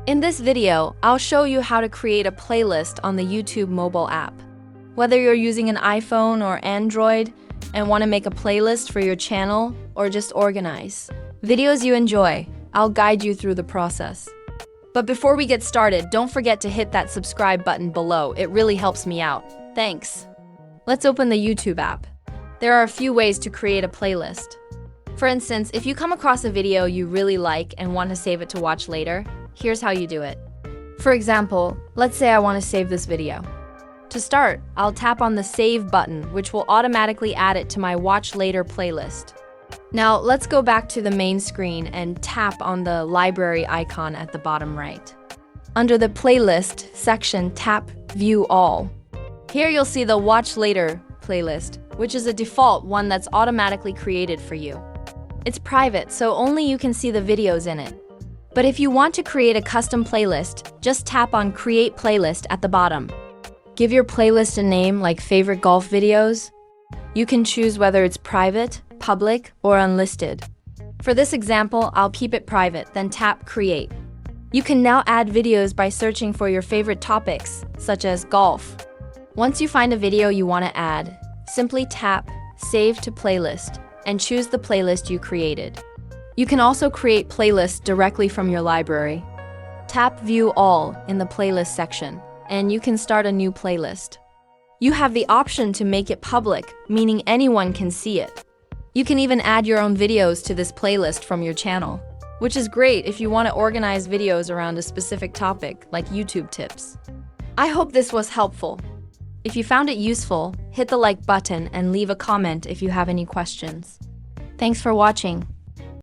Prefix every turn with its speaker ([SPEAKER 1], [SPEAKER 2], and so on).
[SPEAKER 1] In this video, I'll show you how to create a playlist on the YouTube mobile app. Whether you're using an iPhone or Android and want to make a playlist for your channel or just organize videos you enjoy, I'll guide you through the process. But before we get started, don't forget to hit that subscribe button below. It really helps me out. Thanks. Let's open the YouTube app. There are a few ways to create a playlist. For instance, if you come across a video you really like and want to save it to watch later, here's how you do it. For example, let's say I want to save this video. To start, I'll tap on the Save button, which will automatically add it to my Watch Later playlist. Now, let's go back to the main screen and tap on the library icon at the bottom right. Under the Playlist section, tap View All. Here you'll see the Watch Later playlist, which is a default one that's automatically created for you. It's private, so only you can see the videos in it. But if you want to create a custom playlist, just tap on Create Playlist at the bottom. Give your playlist a name like Favorite Golf Videos. You can choose whether it's private, public, or unlisted. For this example, I'll keep it private, then tap Create. You can now add videos by searching for your favorite topics, such as golf. Once you find a video you want to add, simply tap Save to Playlist and choose the playlist you created. You can also create playlists directly from your library. Tap View All in the Playlist section, and you can start a new playlist. You have the option to make it public, meaning anyone can see it. You can even add your own videos to this playlist from your channel, which is great if you want to organize videos around a specific topic, like YouTube tips. I hope this was helpful. If you found it useful, hit the like button and leave a comment if you have any questions. Thanks for watching.